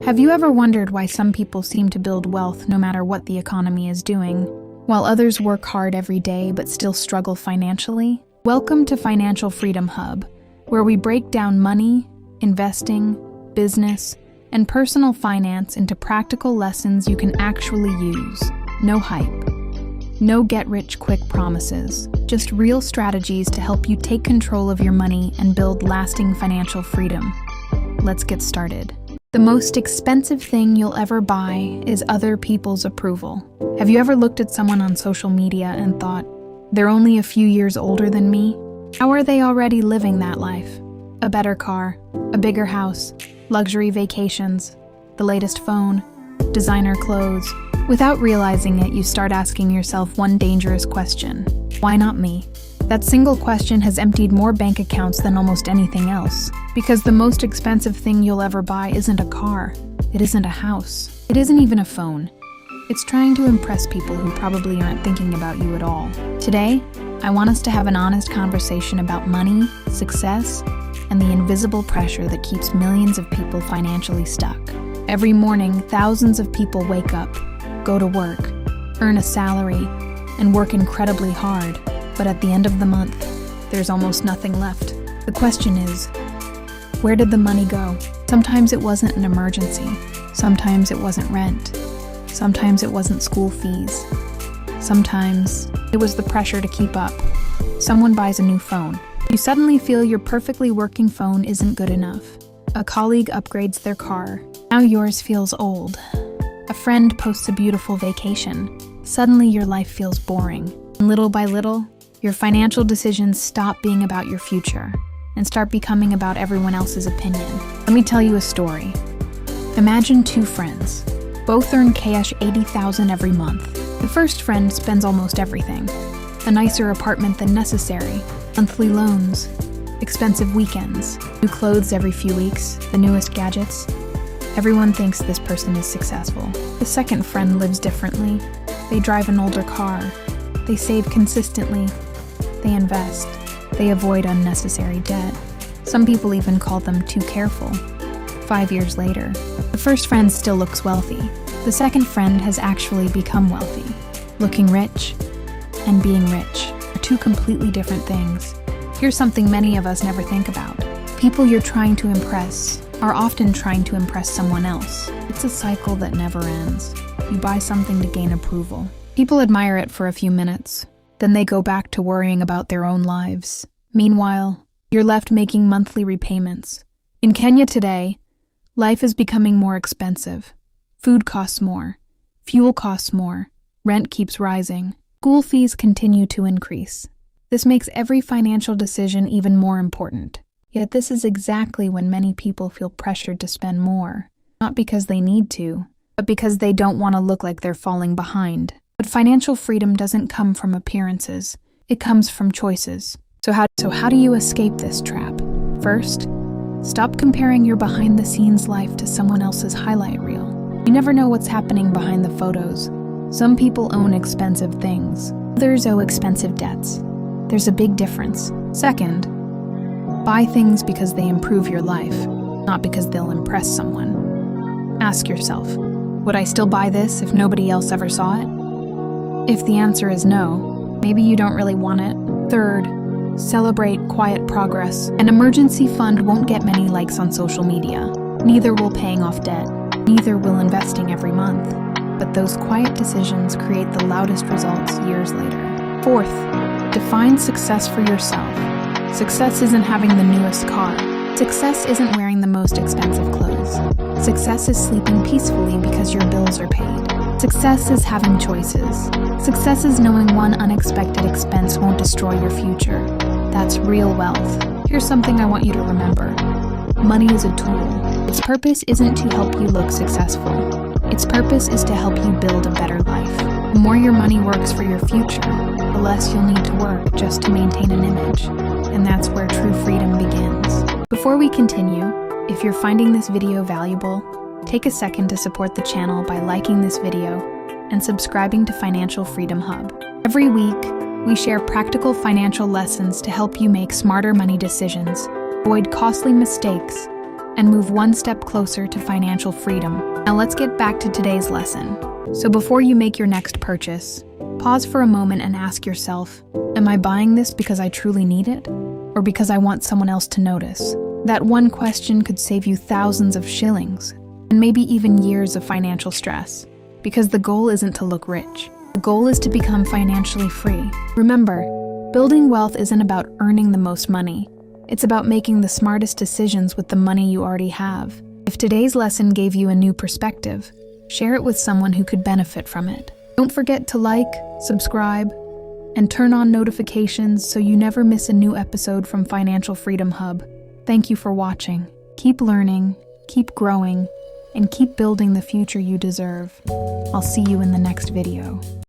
Have you ever wondered why some people seem to build wealth no matter what the economy is doing, while others work hard every day but still struggle financially? Welcome to Financial Freedom Hub, where we break down money, investing, business, and personal finance into practical lessons you can actually use. No hype. No get-rich-quick promises. Just real strategies to help you take control of your money and build lasting financial freedom. Let's get started. The most expensive thing you'll ever buy is other people's approval. Have you ever looked at someone on social media and thought, they're only a few years older than me? How are they already living that life? A better car, a bigger house, luxury vacations, the latest phone, designer clothes. Without realizing it, you start asking yourself one dangerous question. Why not me? That single question has emptied more bank accounts than almost anything else. Because the most expensive thing you'll ever buy isn't a car. It isn't a house. It isn't even a phone. It's trying to impress people who probably aren't thinking about you at all. Today, I want us to have an honest conversation about money, success, and the invisible pressure that keeps millions of people financially stuck. Every morning, thousands of people wake up, go to work, earn a salary, and work incredibly hard. But at the end of the month, there's almost nothing left. The question is, where did the money go? Sometimes it wasn't an emergency. Sometimes it wasn't rent. Sometimes it wasn't school fees. Sometimes it was the pressure to keep up. Someone buys a new phone. You suddenly feel your perfectly working phone isn't good enough. A colleague upgrades their car. Now yours feels old. A friend posts a beautiful vacation. Suddenly your life feels boring. And little by little, your financial decisions stop being about your future and start becoming about everyone else's opinion. Let me tell you a story. Imagine two friends. Both earn cash $80,000 every month. The first friend spends almost everything. A nicer apartment than necessary, monthly loans, expensive weekends, new clothes every few weeks, the newest gadgets. Everyone thinks this person is successful. The second friend lives differently. They drive an older car. They save consistently. They invest. They avoid unnecessary debt. Some people even call them too careful. 5 years later, the first friend still looks wealthy. The second friend has actually become wealthy. Looking rich and being rich are two completely different things. Here's something many of us never think about. People you're trying to impress are often trying to impress someone else. It's a cycle that never ends. You buy something to gain approval. People admire it for a few minutes. Then they go back to worrying about their own lives. Meanwhile, you're left making monthly repayments. In Kenya today, life is becoming more expensive. Food costs more. Fuel costs more. Rent keeps rising. School fees continue to increase. This makes every financial decision even more important. Yet this is exactly when many people feel pressured to spend more. Not because they need to, but because they don't want to look like they're falling behind. But financial freedom doesn't come from appearances. It comes from choices. So how do you escape this trap? First, stop comparing your behind-the-scenes life to someone else's highlight reel. You never know what's happening behind the photos. Some people own expensive things. Others owe expensive debts. There's a big difference. Second, buy things because they improve your life, not because they'll impress someone. Ask yourself, would I still buy this if nobody else ever saw it? If the answer is no, maybe you don't really want it. Third, celebrate quiet progress. An emergency fund won't get many likes on social media. Neither will paying off debt. Neither will investing every month. But those quiet decisions create the loudest results years later. Fourth, define success for yourself. Success isn't having the newest car. Success isn't wearing the most expensive clothes. Success is sleeping peacefully because your bills are paid. Success is having choices. Success is knowing one unexpected expense won't destroy your future. That's real wealth. Here's something I want you to remember. Money is a tool. Its purpose isn't to help you look successful. Its purpose is to help you build a better life. The more your money works for your future, the less you'll need to work just to maintain an image. And that's where true freedom begins. Before we continue, if you're finding this video valuable, take a second to support the channel by liking this video and subscribing to Financial Freedom Hub. Every week, we share practical financial lessons to help you make smarter money decisions, avoid costly mistakes, and move one step closer to financial freedom. Now let's get back to today's lesson. So before you make your next purchase, pause for a moment and ask yourself, am I buying this because I truly need it, or because I want someone else to notice? That one question could save you thousands of shillings, and maybe even years of financial stress, because the goal isn't to look rich. The goal is to become financially free. Remember, building wealth isn't about earning the most money. It's about making the smartest decisions with the money you already have. If today's lesson gave you a new perspective, share it with someone who could benefit from it. Don't forget to like, subscribe, and turn on notifications so you never miss a new episode from Financial Freedom Hub. Thank you for watching. Keep learning, keep growing, and keep building the future you deserve. I'll see you in the next video.